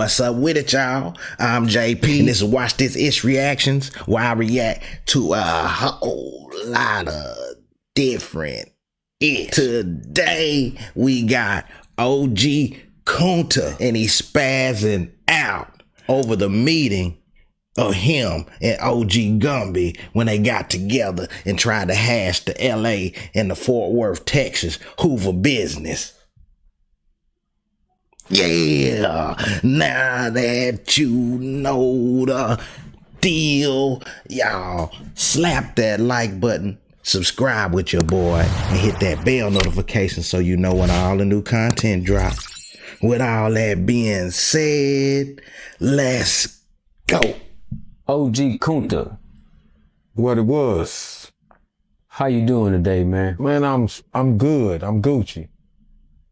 What's up with it, y'all? I'm JP, and this is Watch This Ish Reactions, where I react to a whole lot of different ish. Today, we got OG Kunta, and he's spazzing out over the meeting of him and OG Gumby when they got together and tried to hash the LA and the Fort Worth, Texas Hoover business. Yeah, now that you know the deal, y'all slap that like button, subscribe with your boy, and hit that bell notification so you know when all the new content drops. With all that being said, let's go. OG Kunta, What it was. how you doing today, man? Man, I'm good. I'm Gucci.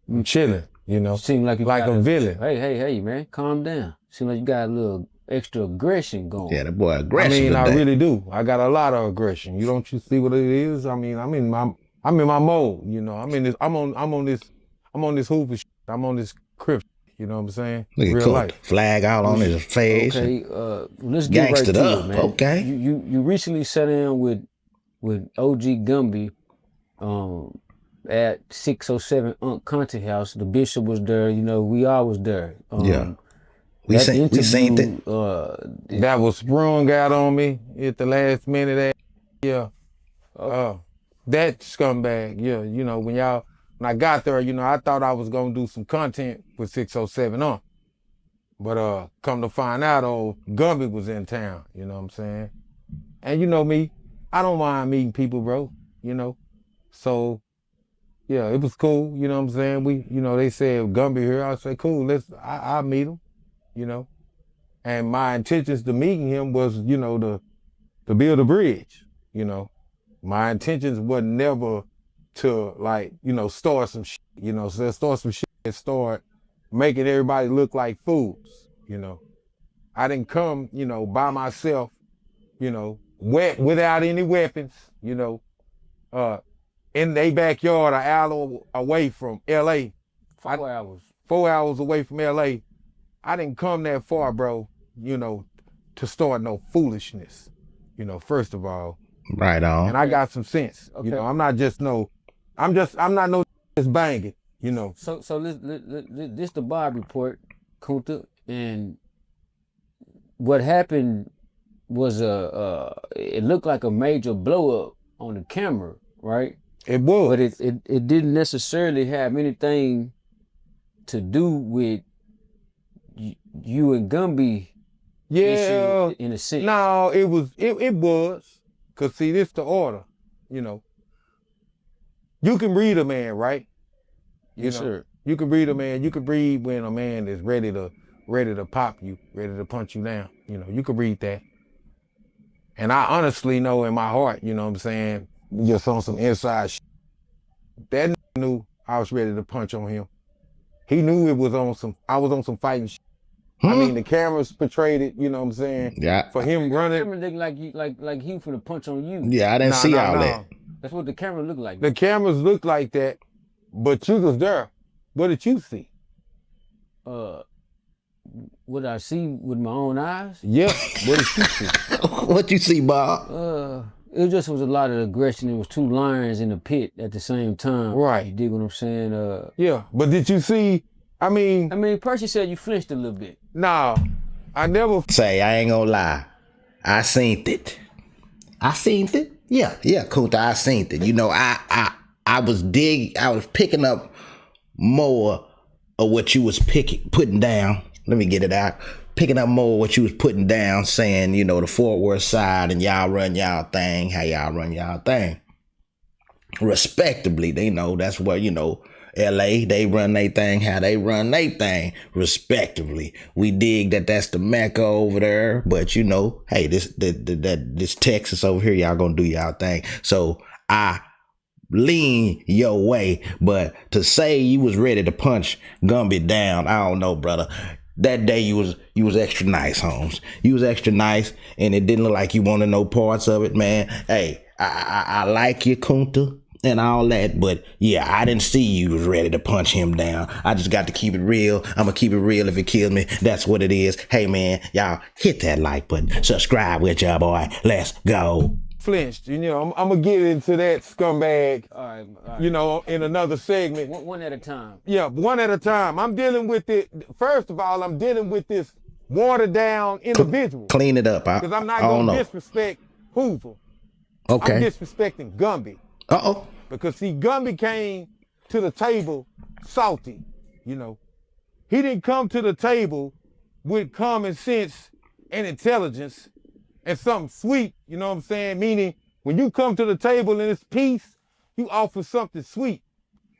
I'm chilling, you know. Seem like you like got a villain. Hey, man, calm down. Seem like you got a little extra aggression going. Yeah, the boy aggressive I mean, today. I really do. I got a lot of aggression. You don't you see what it is? I mean, I'm in my mode, you know. I'm on this Hoover shit. I'm on this crib, you know what I'm saying? Look at Real Kunta, life. flag out on his face. Okay, let's get right Gangsted to up, it, man. okay. You recently sat down with OG Gumby at 607 Kunta House. The bishop was there, you know, we all was there. Yeah. We seen it. That was sprung out on me at the last minute. Yeah. That scumbag, yeah, you know, when I got there, you know, I thought I was gonna do some content with 607 on. But come to find out, old Gumby was in town, you know what I'm saying? And you know me, I don't mind meeting people, bro, you know? So, yeah, it was cool, you know what I'm saying? They said Gumby here, I say, cool, I'll meet him, you know? And my intentions to meeting him was, you know, to build a bridge, you know? My intentions were never to, like, you know, start some shit, you know, so start some shit and start making everybody look like fools, you know. I didn't come, you know, by myself, you know, without any weapons, you know, in their backyard, an hour away from LA. 4 hours. 4 hours away from LA. I didn't come that far, bro, you know, to start no foolishness, you know, first of all. Right on. And I got some sense, you know, I'm not no just banging, you know. So this the Bob report, Kunta, and what happened was it looked like a major blow up on the camera, right? It was. But it didn't necessarily have anything to do with you and Gumby. Yeah, in a sense. No, it was. Cause see, this the order, you know. You can read a man, right? Yes, sir. You can read a man. You can read when a man is ready to pop you, ready to punch you down. You know, you can read that. And I honestly know in my heart, you know what I'm saying, just on some inside shit, that knew I was ready to punch on him. He knew I was on some fighting shit. I mean, the cameras portrayed it, you know what I'm saying? Yeah. The For him running. camera looked like he finna punch on you. Yeah, I didn't see all that. That's what the camera looked like. The cameras looked like that, but you was there. What did you see? What I see with my own eyes? Yep. What did you see? What you see, Bob? It just was a lot of aggression. It was two lions in the pit at the same time. Right. You dig what I'm saying? Yeah, but did you see, I mean, Percy said you flinched a little bit. nah, I never. Say, I ain't gonna lie. I seen it. Yeah, Kunta, I seen it. You know, I was picking up more of what you was putting down. Let me get it out. Picking up more of what you was putting down, saying, you know, the Fort Worth side and y'all run y'all thing, how y'all run y'all thing. Respectably, they know that's where, you know, LA, they run their thing, how they run their thing, respectively. We dig that that's the Mecca over there, but you know, hey, this Texas over here, y'all gonna do y'all thing. So I lean your way, but to say you was ready to punch Gumby down, I don't know, brother. That day you was extra nice, Holmes. You was extra nice, and it didn't look like you wanted no parts of it, man. Hey, I like you, Kunta. and all that, but yeah, I didn't see you was ready to punch him down. I just got to keep it real. I'm gonna keep it real. If it kills me, that's what it is. Hey man, y'all hit that like button, subscribe with y'all boy. Let's go. Flinched, you know, I'm gonna get into that scumbag, All right. you know, in another segment. One at a time. Yeah, one at a time. I'm dealing with it. First of all, I'm dealing with this watered down individual. Clean it up. Because I'm not gonna disrespect Hoover. Okay. I'm disrespecting Gumby. Because see, Gumby came to the table salty, you know. He didn't come to the table with common sense and intelligence and something sweet, you know what I'm saying? Meaning, when you come to the table and it's peace, you offer something sweet.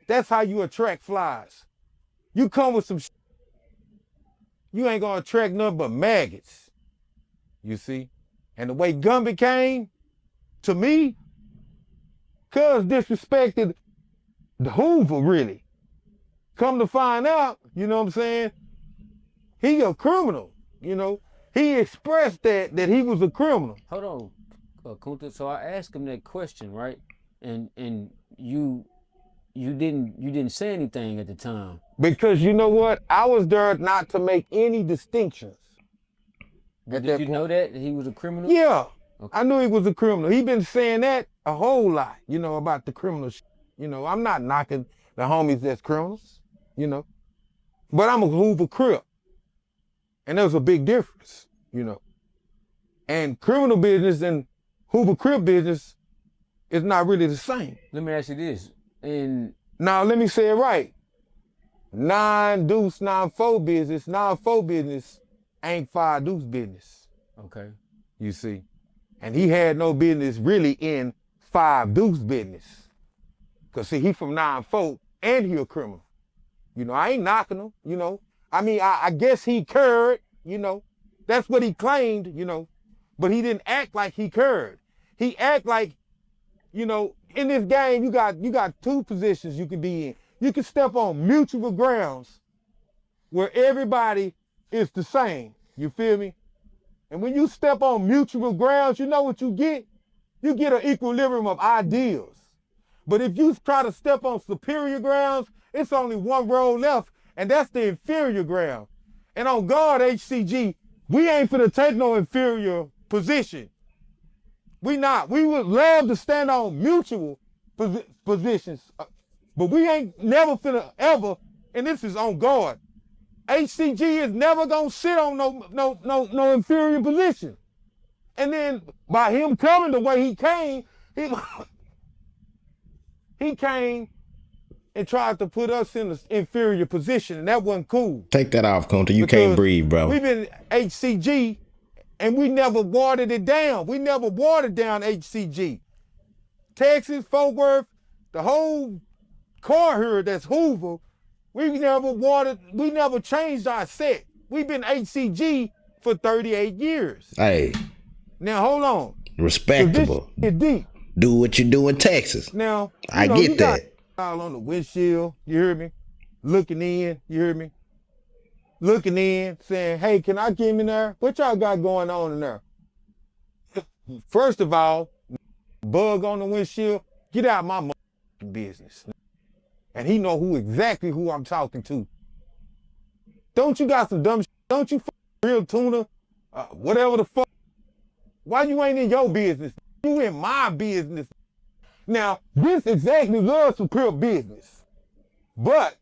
That's how you attract flies. You come with some you ain't gonna attract nothing but maggots, you see? And the way Gumby came, to me, cuz disrespected the Hoover, really. Come to find out, you know what I'm saying? He a criminal, you know? He expressed that he was a criminal. Hold on, Kunta. So I asked him that question, right? And you didn't say anything at the time. Because you know what? I was there not to make any distinctions. Did you know that he was a criminal? Yeah. Okay. I knew he was a criminal. He been saying that a whole lot, you know, about the criminal shit. You know, I'm not knocking the homies that's criminals, you know. But I'm a Hoover Crip. And there's a big difference, you know. And criminal business and Hoover Crip business is not really the same. Let me ask you this. Now, let me say it right. 9-deuce, 9-4 business, 9-4 business ain't 5-deuce business. Okay. You see? And he had no business really in 5-deuce business. Because, see, he from 9-4 and he a criminal. You know, I ain't knocking him, you know. I mean, I guess he curred, you know. That's what he claimed, you know. But he didn't act like he curred. He act like, you know, in this game, you got two positions you can be in. You can step on mutual grounds where everybody is the same. You feel me? And when you step on mutual grounds, you know what you get? You get an equilibrium of ideals. But if you try to step on superior grounds, it's only one road left, and that's the inferior ground. And on guard, HCG, we ain't finna take no inferior position. We not. We would love to stand on mutual positions, but we ain't never finna ever, and this is on guard. HCG is never gonna sit on no inferior position. And then by him coming the way he came, he came and tried to put us in an inferior position, and that wasn't cool. Take that off, Kunta. You can't breathe, bro. We've been HCG, and we never watered it down. We never watered down HCG. Texas, Fort Worth, the whole car here that's Hoover, we never changed our set. We've been HCG for 38 years. Hey. Now, hold on. Respectable. This is deep. Do what you do in Texas. Now, I get that. All on the windshield, you hear me? Looking in, you hear me? Looking in, saying, hey, can I get in there? What y'all got going on in there? First of all, bug on the windshield, get out of my business. And he know exactly who I'm talking to. Don't you got some dumb shit? Don't you real tuna? Whatever the fuck. Why you ain't in your business? You in my business. Now, this exactly loves some Crip business. But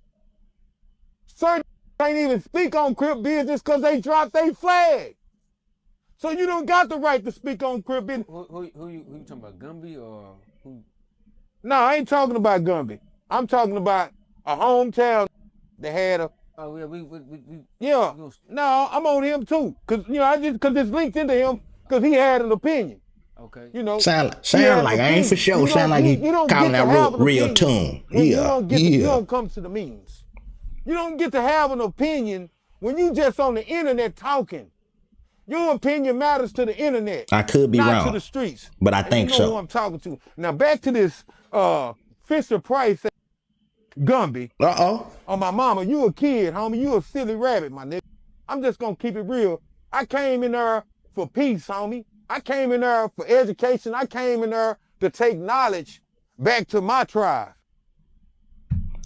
certain can't even speak on Crip business because they dropped their flag. So you don't got the right to speak on Crip business. Who you talking about, Gumby or who? No, I ain't talking about Gumby. I'm talking about a hometown that had a. Oh yeah, yeah. No, I'm on him too, cause you know cause it's linked into him, cause he had an opinion. Okay. You know. Sound like I ain't for sure. Sound like he calling that real tune. Yeah. You don't come to the meetings. You don't get to have an opinion when you just on the internet talking. Your opinion matters to the internet. I could be not wrong. To the streets. But I think you know so. Who I'm talking to. Now back to this Fisher Price Gumby. On my mama, you a kid, homie. You a silly rabbit, my nigga. I'm just gonna keep it real. I came in there for peace, homie. I came in there for education. I came in there to take knowledge back to my tribe.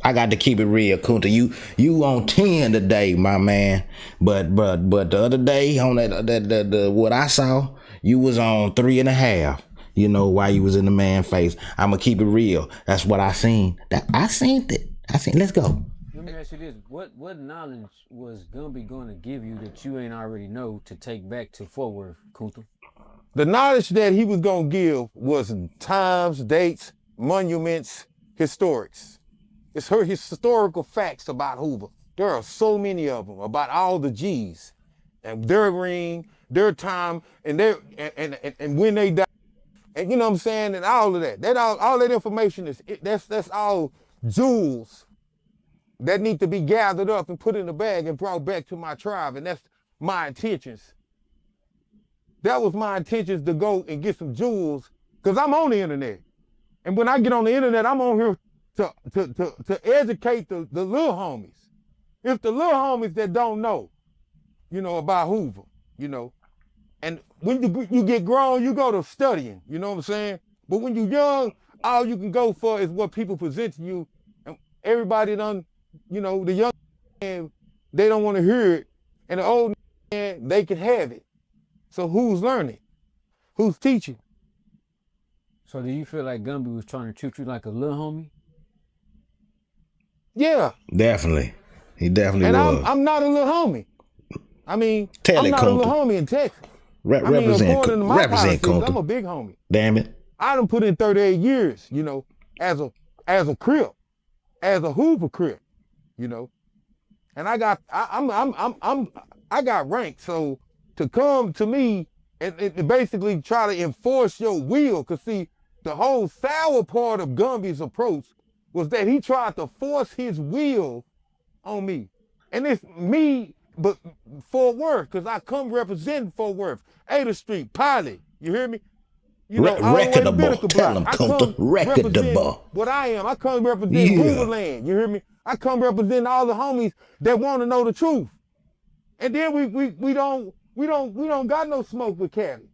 I got to keep it real, Kunta. You on 10 today, my man. But the other day on that what I saw, you was on 3.5. You know, while you was in the man face. I'ma keep it real. That's what I seen. I seen it. Let's go. Let me ask you this: what knowledge was Gumby going to give you that you ain't already know to take back to Fort Worth, Kunta? The knowledge that he was gonna give was times, dates, monuments, historics. It's his historical facts about Hoover. There are so many of them about all the G's and their ring, their time, and their and when they died, and you know what I'm saying, and all of that. All that information that's all jewels that need to be gathered up and put in a bag and brought back to my tribe, and that's my intentions. That was my intentions, to go and get some jewels, because I'm on the internet. And when I get on the internet, I'm on here to educate the little homies. It's the little homies that don't know, you know, about Hoover, you know. And when you get grown, you go to studying, you know what I'm saying? But when you're young, all you can go for is what people present to you. And everybody done, you know, the young man, they don't want to hear it. And the old man, they can have it. So who's learning? Who's teaching? So do you feel like Gumby was trying to treat you like a little homie? Yeah. Definitely. He definitely was. And I'm not a little homie. I mean, I'm not a little homie in Texas. Represent Kunta. I'm a big homie. Damn it. I done put in 38 years, you know, as a Crip, as a Hoover Crip, you know. And I got ranked. So to come to me and basically try to enforce your will, because see, the whole sour part of Gumby's approach was that he tried to force his will on me. And it's me, but Fort Worth, because I come representing Fort Worth, 8th Street, Pilot, you hear me? You know, reputable, tell him, Kunta, reputable. What I am, I come represent Hooverland, you hear me? I come represent all the homies that want to know the truth. And then we don't got no smoke with Cali.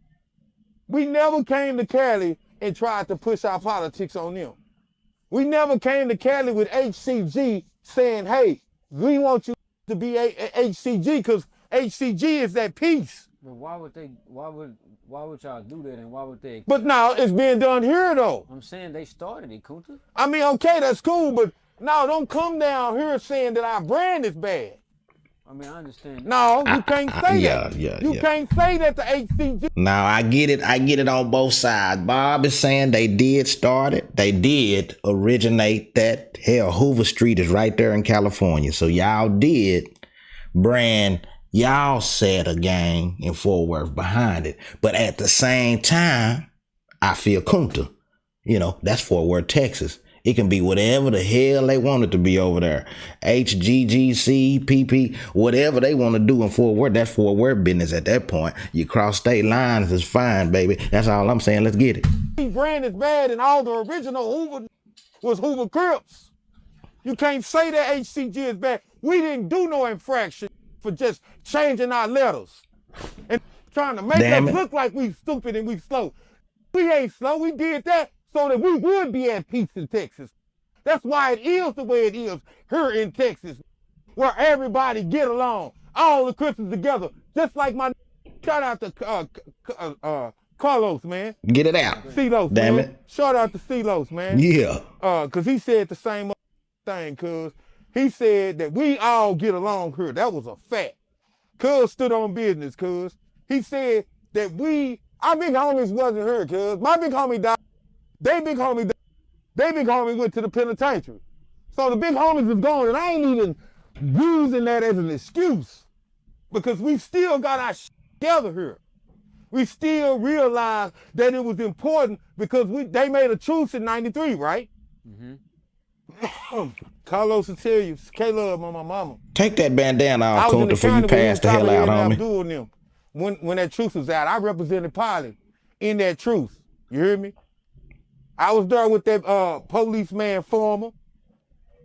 We never came to Cali and tried to push our politics on them. We never came to Cali with HCG saying, hey, we want you to be HCG, because HCG is that peace. But why would y'all do that, and why would they? But now it's being done here though. I'm saying they started it, Kunta. I mean, okay, that's cool, but now don't come down here saying that our brand is bad. I mean, I understand. No, you can't say that. You can't say that to HCG. Now, I get it on both sides. Bob is saying they did start it. They did originate that. Hell, Hoover Street is right there in California. So y'all did brand, y'all set a gang in Fort Worth behind it. But at the same time, I feel Kunta. You know, that's Fort Worth, Texas. It can be whatever the hell they want it to be over there. HGGC, PP, whatever they want to do in Fort Worth. That's Fort Worth business at that point. You cross state lines, it's fine, baby. That's all I'm saying. Let's get it. Brand is bad, and all the original Hoover was Hoover Crips. You can't say that HCG is bad. We didn't do no infraction for just changing our letters and trying to make us look like we stupid and we slow. We ain't slow. We did that so that we would be at peace in Texas. That's why it is the way it is here in Texas, where everybody get along, all the Christians together, just like my shout out to Carlos, man. Get it out. Celos, damn man. It. Shout out to Celos, man. Yeah. Cause he said the same thing, cuz he said that we all get along here. That was a fact. Cuz stood on business, cuz. He said that our big homies wasn't here, cuz. My big homie died. They big homie went to the penitentiary. So the big homies is gone, and I ain't even using that as an excuse, because we still got our together here. We still realize that it was important because they made a truce in 93, right? Mm-hmm. Carlos will tell you, K-Love on my mama. Take that bandana off, Kunta, before you pass the hell out, homie. When that truce was out, I represented Pilot in that truce. You hear me? I was there with that policeman Former.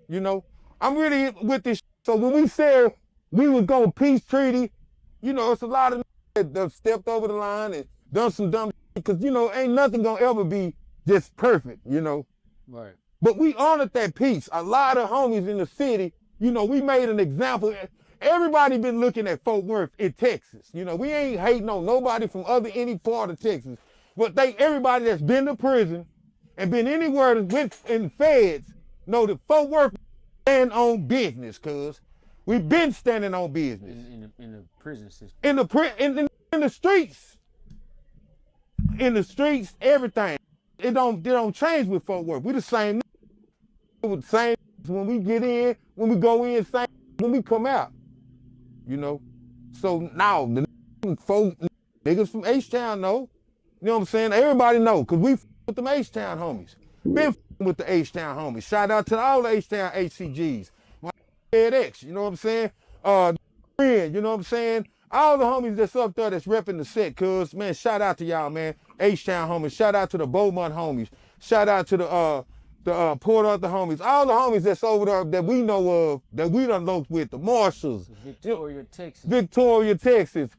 You know, I'm really with this. So when we said we was going peace treaty, you know, it's a lot of that stepped over the line and done some dumb shit, because, you know, ain't nothing gonna ever be just perfect, you know. Right. But we honored that piece. A lot of homies in the city, you know, we made an example. Everybody been looking at Fort Worth in Texas. You know, we ain't hating on nobody from any part of Texas. But everybody that's been to prison and been anywhere that's been in feds know that Fort Worth stand on business, cuz. We've been standing on business. In the prison system. In the streets. In the streets, everything. It don't change with Fort Worth. We the same. The same when we get in, when we go in, same when we come out. You know? So now the folk niggas from H-Town know. You know what I'm saying? Everybody know, cause we with them H-Town homies. Been with the H-Town homies. Shout out to all the H-Town HCGs. My X, you know what I'm saying? Friend, you know what I'm saying? All the homies that's up there that's repping the set, cuz, man, shout out to y'all, man. H-Town homies. Shout out to the Beaumont homies. Shout out to the Port Arthur homies. All the homies that's over there that we know of, that we done looked with, the Marshalls. Victoria, Texas. Victoria, Texas.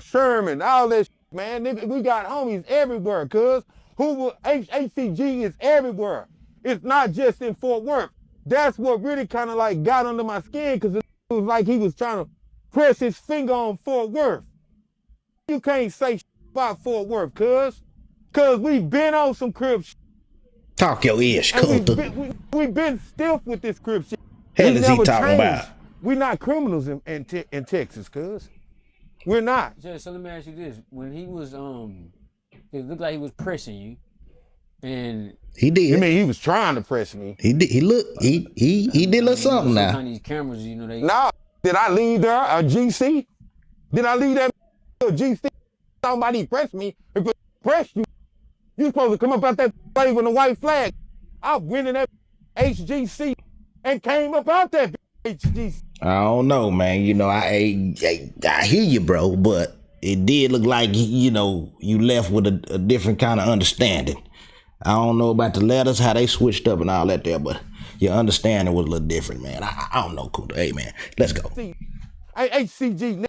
Sherman, all that shit, man. We got homies everywhere, cuz. HCG is everywhere. It's not just in Fort Worth. That's what really kind of like got under my skin, because it was like he was trying to press his finger on Fort Worth. You can't say about Fort Worth, cuz we been on some crib shit. Talk your ish, Kunta. We been stiff with this crib shit. Hell is he talking about? We not criminals in Texas, cuz. We're not. So let me ask you this. When he was, it looked like he was pressing you, and he did. You mean he was trying to press me? He did. He did a little something now. Sometimes these cameras, you know, they. Nah, did I leave there a GC? Did I leave that a GC? Somebody press me. If it pressed you, you supposed to come up out that wave with a white flag. I went in that HGC and came up out that HGC. I don't know, man. You know, I hear you, bro, but it did look like, you know, you left with a different kind of understanding. I don't know about the letters, how they switched up and all that there, but your understanding was a little different, man. I don't know, Kunta. Hey, man, let's go. HCG.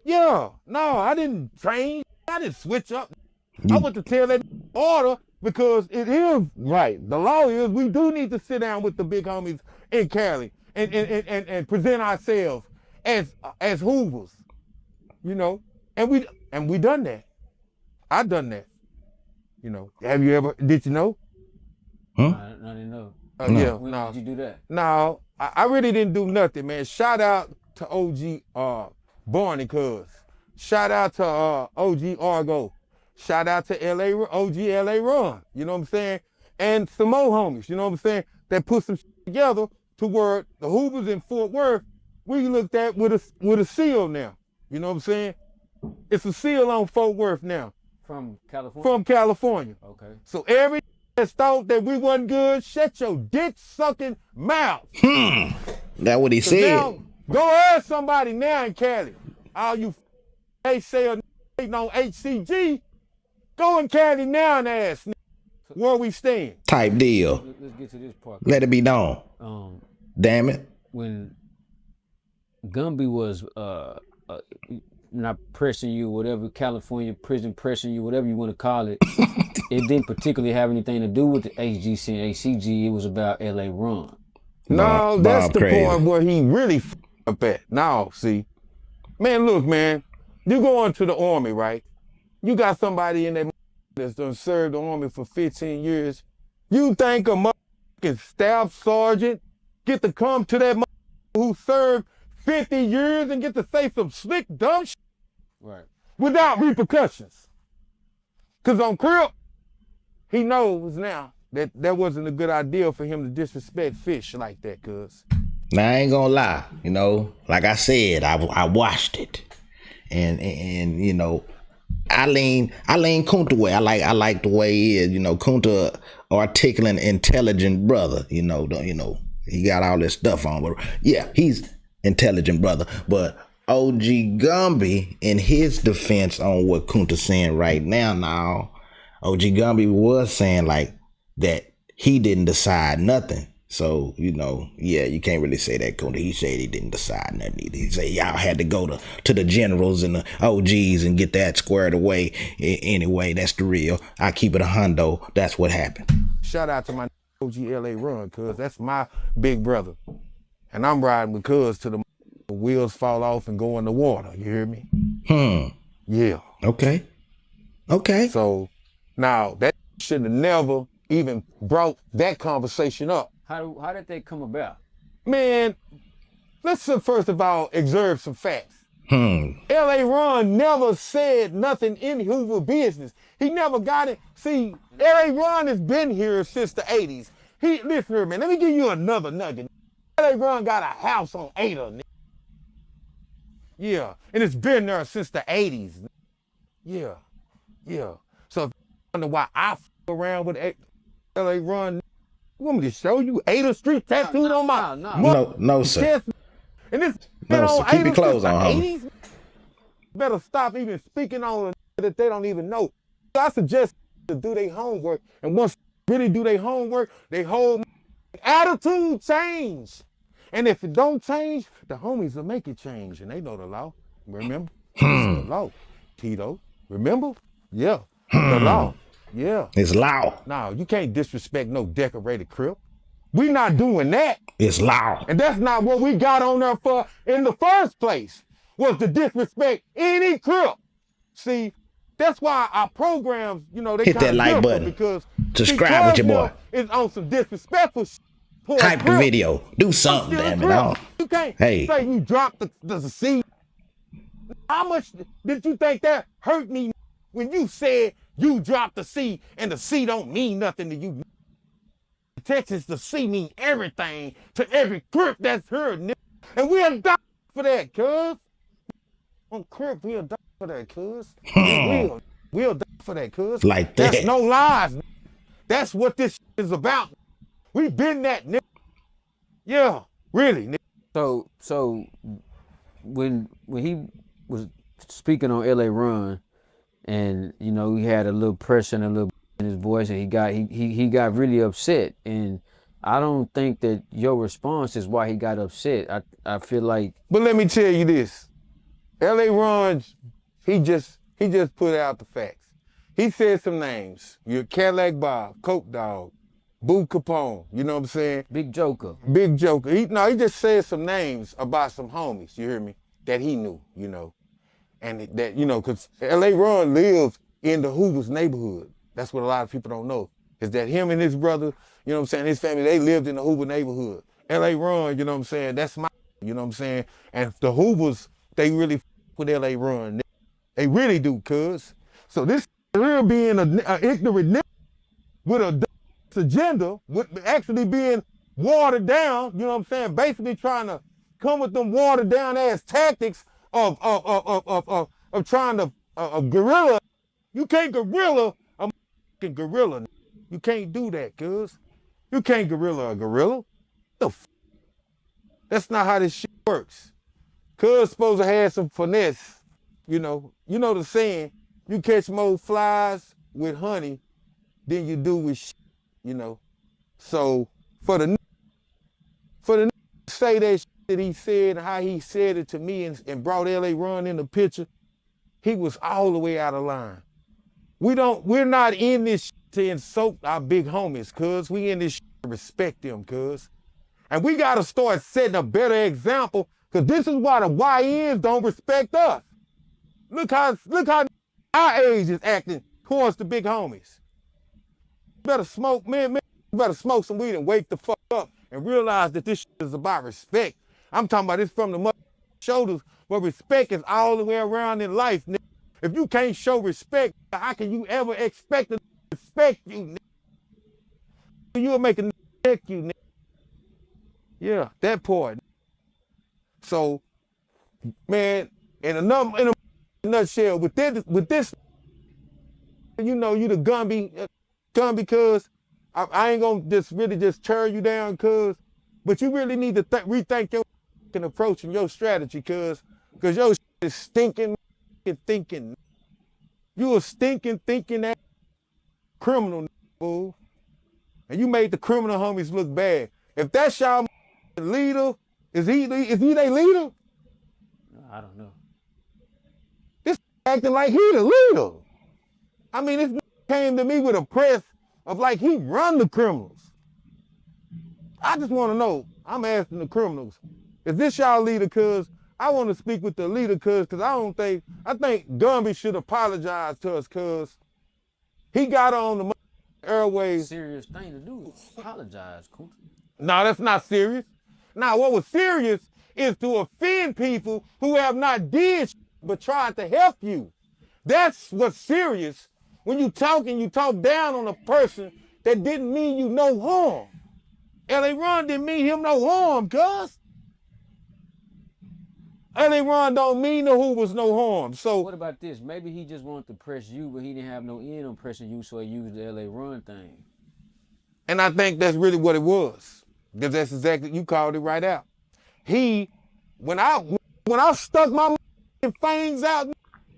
Yeah, no, I didn't change. I didn't switch up. I went to tell that order because it is right. The law is we do need to sit down with the big homies in Cali and present ourselves as Hoovers, you know. And we done that. I done that. You know. Have you ever? Did you know? I didn't know. No. Yeah. When no. did you do that? No, I really didn't do nothing, man. Shout out to OG Barney, cuz. Shout out to OG Argo. Shout out to OG LA Run. You know what I'm saying? And some more homies. You know what I'm saying? That put some shit together to where the Hoovers in Fort Worth, we looked at with a seal now. You know what I'm saying? It's a seal on Fort Worth now. From California? From California. Okay. So every that's thought that we wasn't good, shut your dick-sucking mouth. That what he said. Now, go ask somebody now in Cali. All you they say on HCG, go in Cali now and ask where we stand. Type deal. Let's get to this part. Let it be known. Damn it. When Gumby was not pressing you, whatever, California prison pressing you, whatever you want to call it, it didn't particularly have anything to do with the HGC and ACG. It was about LA Run. No, that's the point where he really up at. Now, see, man, look, man, you go into the Army, right? You got somebody in that that's done served the Army for 15 years. You think a motherfucking staff sergeant get to come to that who served 50 years and get to say some slick, dumb shit? Right. Without repercussions. Because on Crip, he knows now that wasn't a good idea for him to disrespect Fish like that, cuz. Now, I ain't gonna lie, you know, like I said, I watched it. And you know, I lean Kunta way. I like the way he is, you know. Kunta, articulate, intelligent brother, you know, he got all this stuff on, but yeah, he's intelligent brother. But OG Gumby, in his defense on what Kunta's saying right now, OG Gumby was saying like that he didn't decide nothing. So, you know, yeah, you can't really say that, Kunta. He said he didn't decide nothing either. He said y'all had to go to the generals and the OGs and get that squared away. Anyway, that's the real. I keep it a hundo. That's what happened. shout out to my OG LA Run, cuz that's my big brother. And I'm riding with cuz till the wheels fall off and go in the water. You hear me? Yeah. Okay. Okay. So now that should have never even brought that conversation up. How did they come about? Man, let's first of all observe some facts. L.A. Ron never said nothing in Hoover business. He never got it. See, L.A. Ron has been here since the 80s. Listen here, man, let me give you another nugget. L.A. Ron got a house on Ada. Yeah, and it's been there since the 80s. Yeah. So if you wonder why I f around with L.A. Ron, you want me to show you Ada Street tattooed on my No, sir. chest? And this So keep your clothes on, homie. Better stop even speaking on that they don't even know. I suggest to do their homework, and once they really do their homework, their whole attitude change. And if it don't change, the homies will make it change, and they know the law. Remember? It's the law, Tito. Remember? Yeah, the law. Yeah. It's law. No, you can't disrespect no decorated crib. We not doing that. It's law. And that's not what we got on there for in the first place, was to disrespect any crib. See, that's why our programs, you know, they hit that like button because subscribe with your boy. It's on some disrespectful shit. Hype the video. Do something, damn it. You can't say you dropped the seed. How much did you think that hurt me when you said you dropped the C and the C don't mean nothing to you? Texas, the C mean everything to every crip that's heard, nigga. And we'll die for that, cuz. On crip, we'll die for that, cuz. We'll die for that, cuz. Like that. That's no lies, nigga. That's what this shit is about. We been that, nigga. Yeah, really, nigga. So when he was speaking on LA Run, and you know he had a little pressure and a little in his voice, and he got really upset, and I don't think that your response is why he got upset. I feel like. But let me tell you this, L.A. Ron, he just put out the facts. He said some names. You're Cadillac Bob, Coke Dog, Boo Capone. You know what I'm saying? Big Joker. Big Joker. He just said some names about some homies. You hear me? That he knew. You know, and that because L.A. Ron lives in the Hoover's neighborhood. That's what a lot of people don't know, is that him and his brother, you know what I'm saying, his family, they lived in the Hoover neighborhood. L.A. Run, you know what I'm saying, that's my, you know what I'm saying? And the Hoovers, they really with L.A. Run. They really do, cuz. So this real being an ignorant nigga with a agenda, with actually being watered down, you know what I'm saying, basically trying to come with them watered down ass tactics of trying to guerrilla. You can't guerrilla gorilla. You can't do that, cuz. You can't gorilla a gorilla. That's not how this shit works. Cuz supposed to have some finesse. You know the saying, you catch more flies with honey than you do with shit, you know. So for the say that shit that he said and how he said it to me and brought L.A. Run in the picture, he was all the way out of line. We're not in this shit to insult our big homies, cuz. We in this shit to respect them, cuz. And we gotta start setting a better example, cuz this is why the YNs don't respect us. Look how our age is acting towards the big homies. You better smoke, man, you better smoke some weed and wake the fuck up and realize that this shit is about respect. I'm talking about this from the shoulders, where respect is all the way around in life, nigga. If you can't show respect, how can you ever expect to respect you, nigga? You'll make a nigga respect you, nigga. Yeah, that part. So, man, in a nutshell, with this, you know, you the Gumby, cuz. I ain't gonna just tear you down, cuz. But you really need to rethink your approach and your strategy, cuz your shit is stinking. Thinking, you a stinking thinking that criminal, fool, and you made the criminal homies look bad. If that's y'all leader, is he their leader? I don't know. This acting like he the leader. I mean, this came to me with a press of like he run the criminals. I just want to know, I'm asking the criminals, is this y'all leader? Cause I want to speak with the leader, cause I think Gumby should apologize to us, cause he got on the airways. Serious thing to do. Apologize, Kunta. No, that's not serious. Now, what was serious is to offend people who have not did but tried to help you. That's what's serious. When you talk and you talk down on a person that didn't mean you no harm. L.A. Ron didn't mean him no harm, cuz. L.A. Ron don't mean the Hoovers no harm. So what about this? Maybe he just wanted to press you, but he didn't have no end on pressing you, so he used the L.A. Ron thing. And I think that's really what it was. Because that's exactly, you called it right out. When I stuck my fangs out,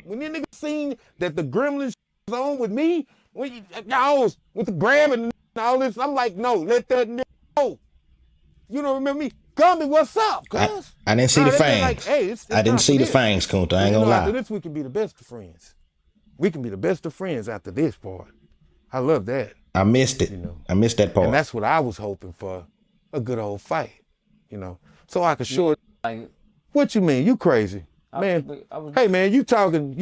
when the nigga seen that the gremlin was on with me, when I was with the grabbing and all this, I'm like, no, let that nigga go. You don't remember me? Gumby, what's up, cuz? I didn't see the fangs. Like, hey, it's I didn't see the fangs, Kunta. I ain't gonna lie. After this, we can be the best of friends. We can be the best of friends after this part. I love that. I missed it. I missed that part. And that's what I was hoping for, a good old fight, so I could show it. Like, what you mean? You crazy, man? Hey, man, you talking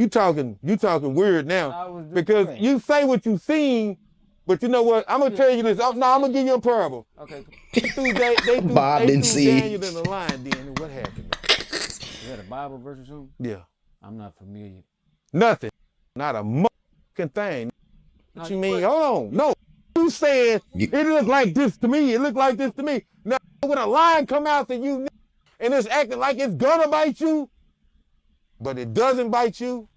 weird now because you say what you seen, but you know what? I'm gonna tell you this. I'm gonna give you a parable. Okay. Bob didn't see Daniel in the line. Then and what happened? Is that a Bible verse or something? Yeah. I'm not familiar. Nothing. Not a motherfucking thing. What you mean? Hold on. No. You said it looked like this to me. It looked like this to me. Now, when a lion come out to you and it's acting like it's gonna bite you, but it doesn't bite you,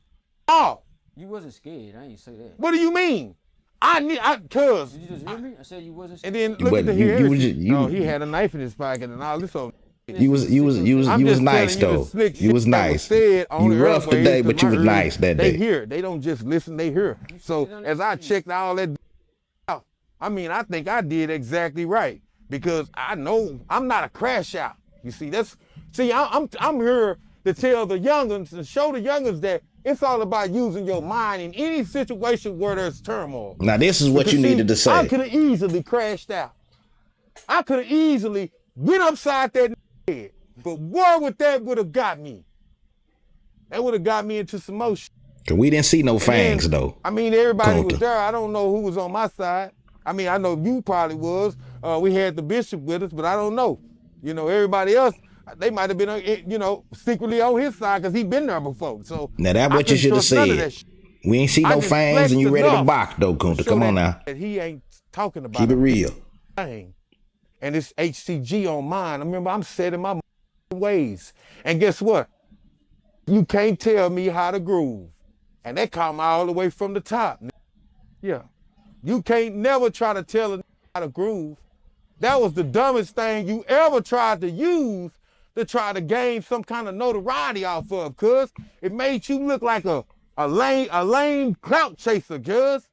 oh. You wasn't scared. I ain't say that. What do you mean? Cuz. Did you just hear me? I said you wasn't scared. And then look at the hair. He had a knife in his pocket and all this. You was nice though. You was nice. You rough today, but you was nice that day. They hear. They don't just listen. They hear. So as I checked all that out, I think I did exactly right because I know I'm not a crash out. You see, I'm here to tell the young'uns and show the young'uns that it's all about using your mind in any situation where there's turmoil. Now this is what you needed to say. I could have easily crashed out. I could have easily went upside that head, but where would have got me? That would have got me into some motion. Cause we didn't see no fangs though. Everybody was there. I don't know who was on my side. I know you probably was. We had the bishop with us, but I don't know. Everybody else, they might have been, secretly on his side because he been there before. So now that's what you should have said. We ain't see no fangs and you ready to box though, Kunta. Come on now. He ain't talking about keep it real. Thing. And it's HCG on mine. I remember I'm set in my ways. And guess what? You can't tell me how to groove. And that come all the way from the top. Yeah. You can't never try to tell a how to groove. That was the dumbest thing you ever tried to use to try to gain some kind of notoriety off of, cuz it made you look like a lame clout chaser, cuz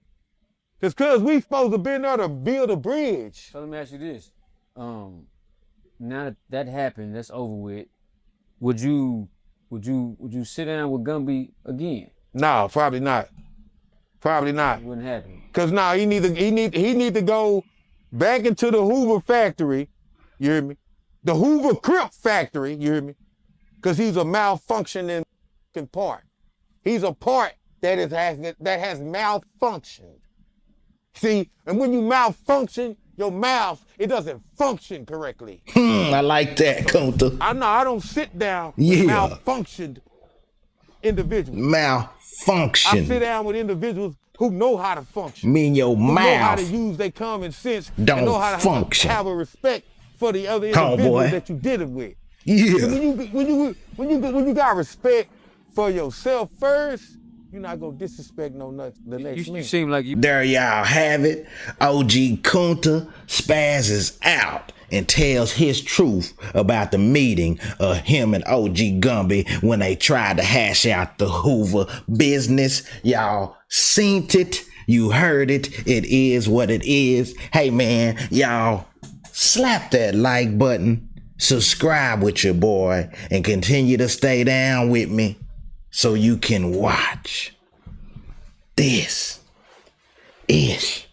we supposed to be there to build a bridge. So let me ask you this. Now that happened, that's over with. Would you sit down with Gumby again? No, probably not. Probably not. It wouldn't happen. Cause now he need to go back into the Hoover factory. You hear me? The Hoover Crip factory. You hear me? Cause he's a malfunctioning part. He's a part that has malfunctioned. See, and when you malfunction, your mouth, it doesn't function correctly. I like that, Kunta. I don't sit down with malfunctioned individuals. Malfunction. I sit down with individuals who know how to function. Mean your mouth. Know how to use their common sense. Don't and know how to function. have a respect for the other individuals that you did it with. Yeah. When you got respect for yourself first, you're not gonna disrespect the next man. You seem like you. There y'all have it. OG Kunta spazzes out and tells his truth about the meeting of him and OG Gumby when they tried to hash out the Hoover business. Y'all seen it. You heard it. It is what it is. Hey man, y'all slap that like button. Subscribe with your boy and continue to stay down with me so you can watch. This is